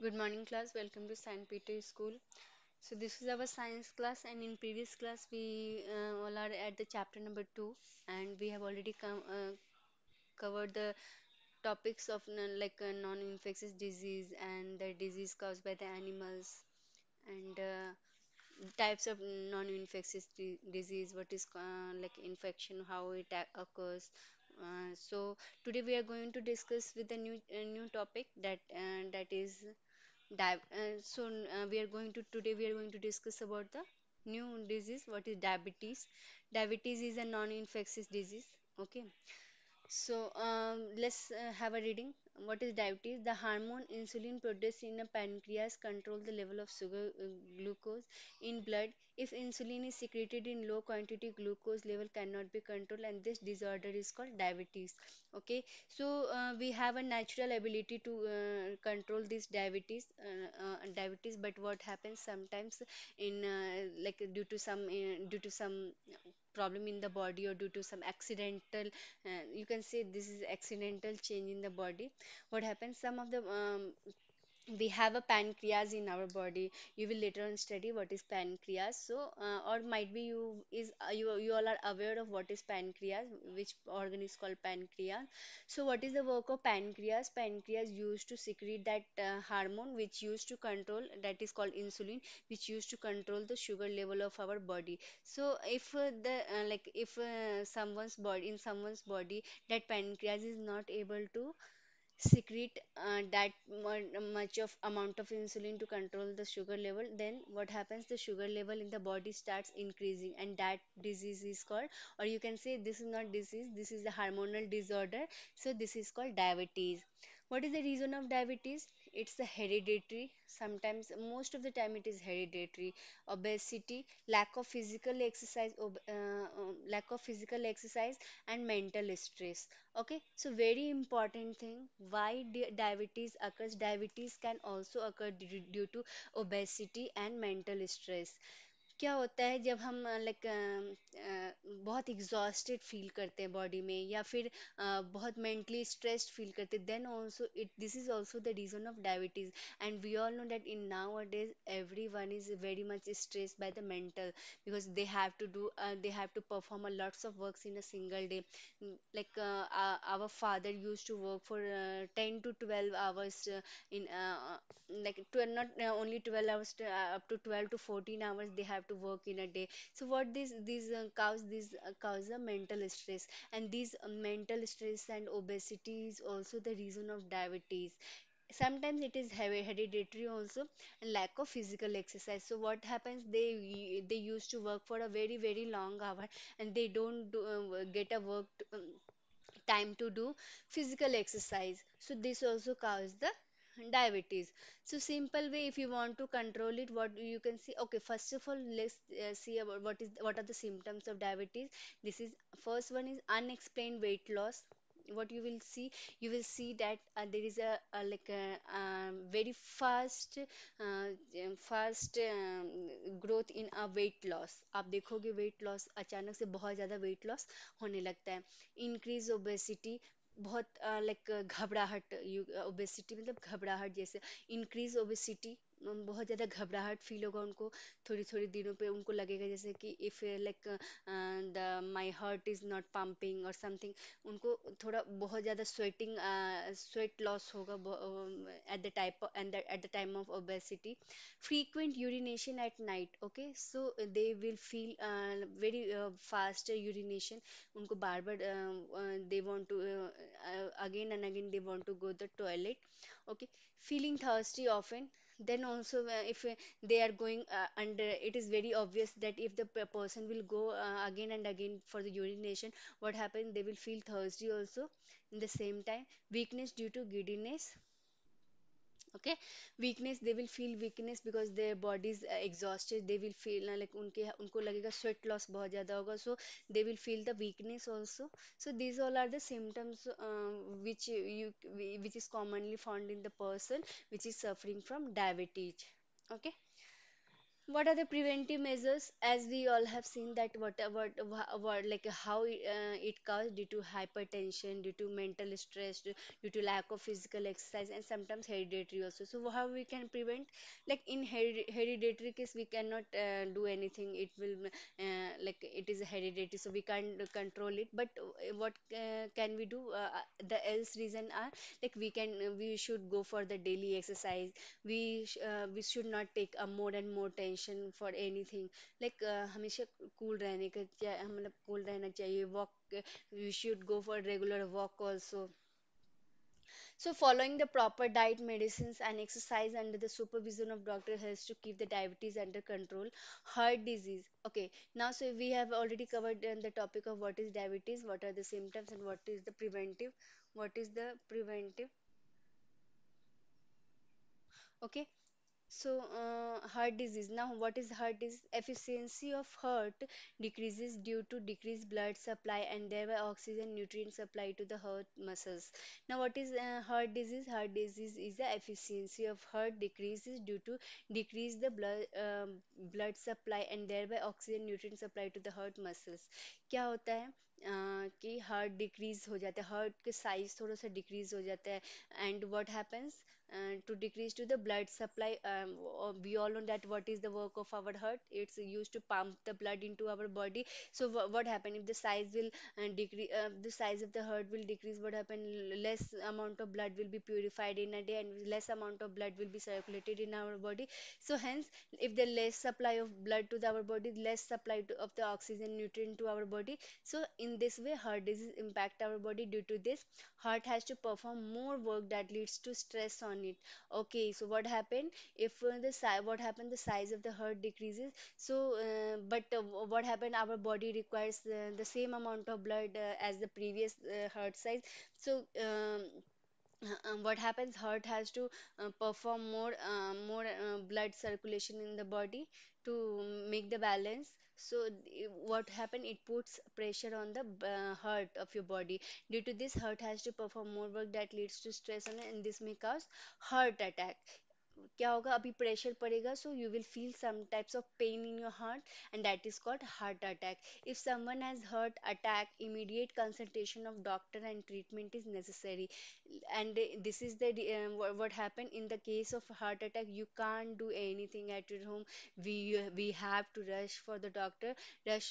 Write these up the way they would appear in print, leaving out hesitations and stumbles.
Good morning, class. Welcome to St. Peter School. So this is our science class, and in previous class we all are at the chapter number two, and we have already covered the topics of non-infectious disease and the disease caused by the animals and types of non-infectious disease, what is infection, how it occurs. So today we are going to discuss with a new topic that is we are going to today we are going to discuss about the new disease. What is diabetes? Diabetes is a non-infectious disease. Okay. So let's have a reading. What is diabetes? The hormone insulin produced in the pancreas control the level of sugar glucose in blood. If insulin is secreted in low quantity, glucose level cannot be controlled, and this disorder is called diabetes. Okay, so we have a natural ability to control this diabetes, but what happens sometimes in due to some problem in the body or due to some accidental you can say this is accidental change in the body. What happens, some of the we have a pancreas in our body. You will later on study what is pancreas. So or might be you all are aware of what is pancreas, which organ is called pancreas. So what is the work of pancreas? Pancreas used to secrete that hormone which used to control, that is called insulin, which used to control the sugar level of our body. So if the like if someone's body, that pancreas is not able to secrete much of amount of insulin to control the sugar level, then what happens, the sugar level in the body starts increasing, and that disease is called, or you can say this is not disease, this is the hormonal disorder. So this is called diabetes. What is the reason of diabetes? It's the hereditary. Sometimes, most of the time, it is hereditary. Obesity, lack of physical exercise, and mental stress. Okay, so very important thing, why diabetes occurs. Diabetes can also occur due to obesity and mental stress. क्या होता है जब हम बहुत exhausted feel करते हैं body में, या फिर बहुत मेंटली स्ट्रेस्ड फील करते हैं, then also it this is also the reason of diabetes. And we all know that in nowadays everyone is very much stressed by the mental, because they have to perform a lots of works in a single day. Our father used to work for 10 to 12 hours in not only 12 hours up to 12 to 14 hours they have to work in a day. So what cause a mental stress, and these mental stress and obesity is also the reason of diabetes. Sometimes it is hereditary also, and lack of physical exercise. So what happens, they used to work for a very long hour, and they don't get a time to do physical exercise. So this also causes the diabetes. So simple way, if you want to control it, what you can see. Okay, first of all, let's see about what are the symptoms of diabetes. This is first one is unexplained weight loss. What you will see, you will see that there is a very growth in a weight loss. आप देखोगे weight loss अचानक से बहुत ज़्यादा weight loss होने लगता है. Increase obesity, बहुत घबराहट, ओबेसिटी मतलब घबराहट जैसे. इंक्रीज ओबेसिटी, बहुत ज़्यादा घबराहट फील होगा उनको. थोड़ी थोड़ी दिनों पे उनको लगेगा जैसे कि if the my heart is not pumping और समथिंग. उनको थोड़ा बहुत ज़्यादा स्वेट लॉस होगा at the type at the time of obesity. Frequent urination at night. Okay, so they will feel very fast urination. उनको बार बार they want to again and again they want to go the toilet. Okay, feeling thirsty often. Then also if they are going under, it is very obvious that if the person will go again and again for the urination, what happens, they will feel thirsty also. In the same time, weakness due to giddiness. Okay, weakness, they will feel weakness because their body is exhausted. They will feel like उनके उनको लगेगा sweat loss बहुत ज़्यादा होगा, so they will feel the weakness also. So these all are the symptoms which is commonly found in the person which is suffering from diabetes. Okay. What are the preventive measures? As we all have seen that what like how it caused due to hypertension, due to mental stress, due to lack of physical exercise, and sometimes hereditary also. So how we can prevent? Like in hereditary case, we cannot do anything. It will like it is hereditary, so we can't control it. But what can we do? The else reason are like we should go for the daily exercise. We should not take more and more tension for anything. like हमेशा cool रहने का मतलब cool रहना चाहिए. Walk, we should go for regular walk also. So following the proper diet, medicines, and exercise under the supervision of doctor helps to keep the diabetes under control. Heart disease. Okay, now so we have already covered the topic of what is diabetes, what are the symptoms, and what is the preventive. What is the preventive? Okay. So, heart disease. Now, what is heart disease? Efficiency of heart decreases due to decreased blood supply and thereby oxygen nutrient supply to the heart muscles. Now, what is heart disease? Heart disease is the efficiency of heart decreases due to decrease the blood supply and thereby oxygen nutrient supply to the heart muscles. क्या होता है? कि heart decrease हो जाता है, heart के size थोड़ा सा डिक्रीज हो जाता है. And what happens to decrease to the blood supply. We all know that what is the work of our heart. It's used to pump the blood into our body. So what happen if the size will decrease? The size of the heart will decrease. What happen? Less amount of blood will be purified in a day, and less amount of blood will be circulated in our body. So hence, if the less supply of blood to our body, less supply of the oxygen nutrient to our body. So in this way, heart disease impact our body. Due to this, heart has to perform more work that leads to stress on it. Okay, so what happened if what happened, the size of the heart decreases. So but what happened, our body requires the same amount of blood as the previous heart size. So what happens, heart has to perform more blood circulation in the body to make the balance. So what happen, it puts pressure on the heart of your body. Due to this, heart has to perform more work that leads to stress on it, and this may cause heart attack. क्या होगा, अभी pressure पड़ेगा, so you will feel some types of pain in your heart, and that is called heart attack. If someone has heart attack, immediate consultation of doctor and treatment is necessary. And this is the what happened in the case of heart attack. You can't do anything at your home. We have to rush for the doctor, rush,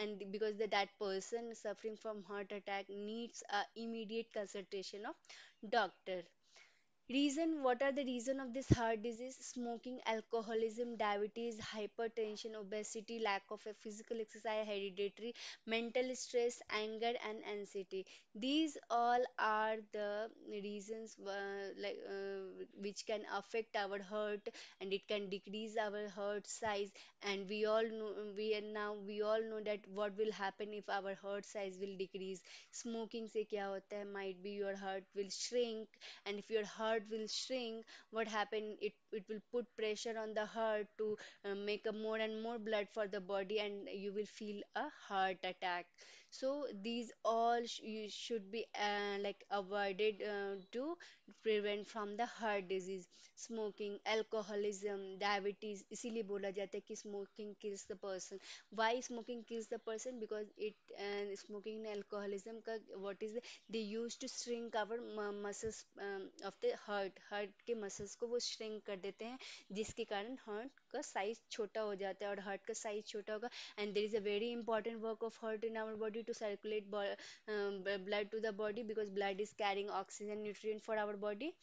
and because that person suffering from heart attack needs a immediate consultation of doctor. Reason, what are the reason of this heart disease? Smoking, alcoholism, diabetes, hypertension, obesity, lack of a physical exercise, hereditary, mental stress, anger, and anxiety. These all are the reasons which can affect our heart, and it can decrease our heart size. And we all know, we all know that what will happen if our heart size will decrease. Smoking से क्या होता है? Might be your heart will shrink, and if your heart will shrink, what happen, it will put pressure on the heart to make a more and more blood for the body, and you will feel a heart attack. So these all you should be like avoided to prevent from the heart disease. Smoking, alcoholism, diabetes, इसीलिए बोला जाता है कि smoking kills the person. Why smoking kills the person? Because it smoking and alcoholism का what is they used to shrink our muscles of the heart के muscles को वो shrink कर देते हैं, जिसके कारण heart का size छोटा हो जाता है. और heart का size छोटा होगा, and there is a very important work of heart in our body to circulate blood to the body, because blood is carrying oxygen nutrient for our body.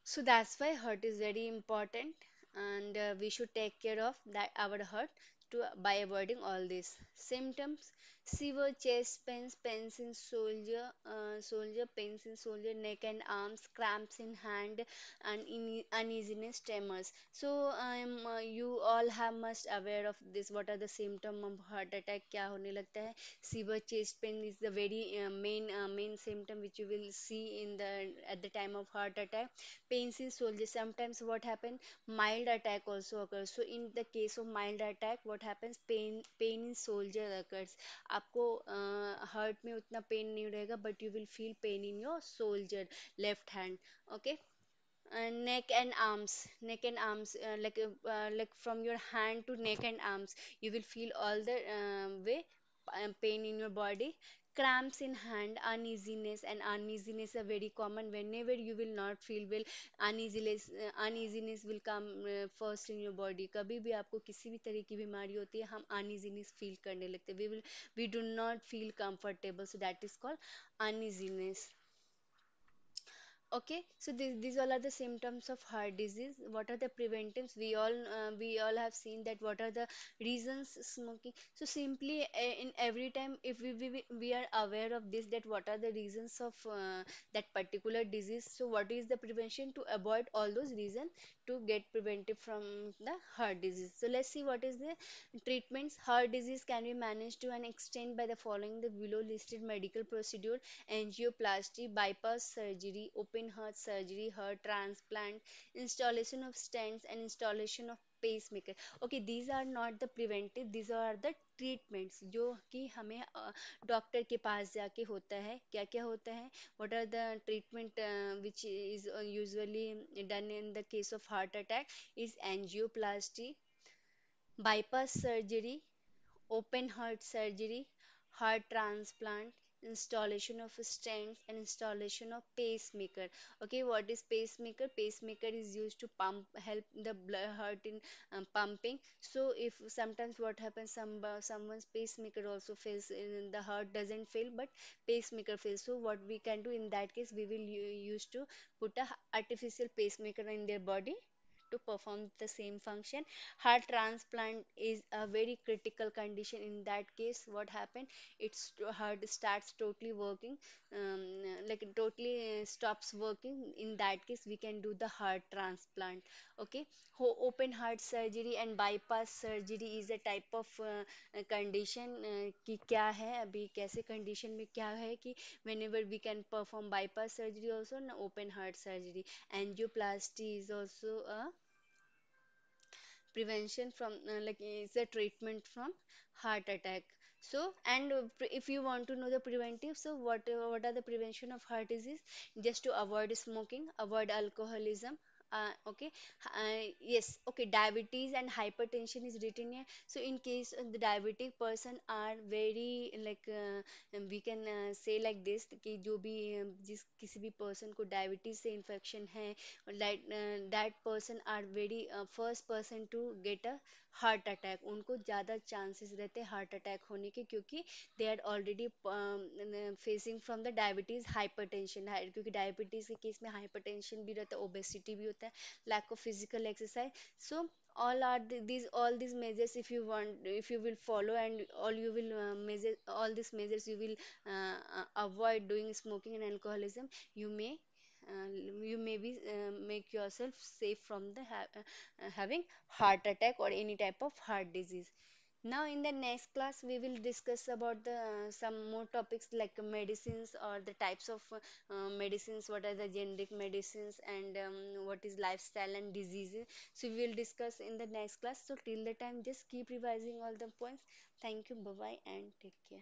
So that's why heart is very important, and we should take care of that our heart to by avoiding all these symptoms. Severe chest pains, pains in pains in shoulder, neck and arms, cramps in hand, and uneasiness, tremors. So you all have must aware of this. What are the symptom of heart attack? क्या होने लगता है? Severe chest pain is the very main symptom which you will see in the at the time of heart attack. Pains in soldiers, sometimes what happen, mild attack also occurs. So in the case of mild attack, what happens, pain in soldier occurs. आपको heart में उतना pain नहीं रहेगा, but you will feel pain in your soldier left hand. Okay. Neck and arms, like from your hand to neck and arms, you will feel all the way pain in your body, cramps in hand, uneasiness. And uneasiness are very common whenever you will not feel well. Uneasiness will come first in your body. कभी भी आपको किसी भी तरह की बीमारी होती है, हम uneasiness feel करने लगते हैं. We do not feel comfortable, so that is called uneasiness. Okay, so these all are the symptoms of heart disease. What are the preventives? We all have seen that what are the reasons smoking. So simply in every time if we are aware of this, that what are the reasons of that particular disease. So what is the prevention to avoid all those reasons to get preventive from the heart disease. So let's see what is the treatments. Heart disease can be managed to an extent by the following the below listed medical procedure: angioplasty, bypass surgery, open heart surgery, heart transplant, installation of stents, and installation of pacemaker. Okay, these are not the preventive, these are the treatments जो कि हमें doctor के पास जाके होता है. क्या क्या होता है? What are the treatment which is usually done in the case of heart attack is angioplasty, bypass surgery, open heart surgery, heart transplant, installation of stents, and installation of pacemaker. Okay, what is pacemaker? Pacemaker is used to pump, help the blood heart in pumping. So if sometimes what happens, someone's pacemaker also fails, the heart doesn't fail, but pacemaker fails. So what we can do in that case, we will use to put a artificial pacemaker in their body to perform the same function. Heart transplant is a very critical condition. In that case, what happened? Its heart starts totally working, like it totally stops working. In that case, we can do the heart transplant. Okay, open heart surgery and bypass surgery is a type of condition कि क्या है अभी कैसे condition में क्या है कि whenever we can perform bypass surgery also and open heart surgery. Angioplasty is also a prevention from like is a treatment from heart attack. So and if you want to know the preventive, so what are the prevention of heart disease? Just to avoid smoking, avoid alcoholism. Okay, yes, okay, diabetes and hypertension is written here. So in case the diabetic person are very like we can say like this कि जो भी जिस किसी भी person को diabetes से infection है, like that person are very first person to get a heart attack. उनको ज़्यादा chances रहते हैं heart attack होने के, क्योंकि they are already facing from the diabetes hypertension. क्योंकि diabetes के केस में hypertension भी रहता है, obesity भी होता है, lack of physical exercise. So all are these all these measures, if you want, if you will follow and all you will measure all these measures, you will avoid doing smoking and alcoholism. You may be make yourself safe from the having heart attack or any type of heart disease. Now in the next class we will discuss about the some more topics like medicines or the types of medicines, what are the generic medicines, and what is lifestyle and diseases. So we will discuss in the next class. So till the time just keep revising all the points. Thank you, bye bye, and take care.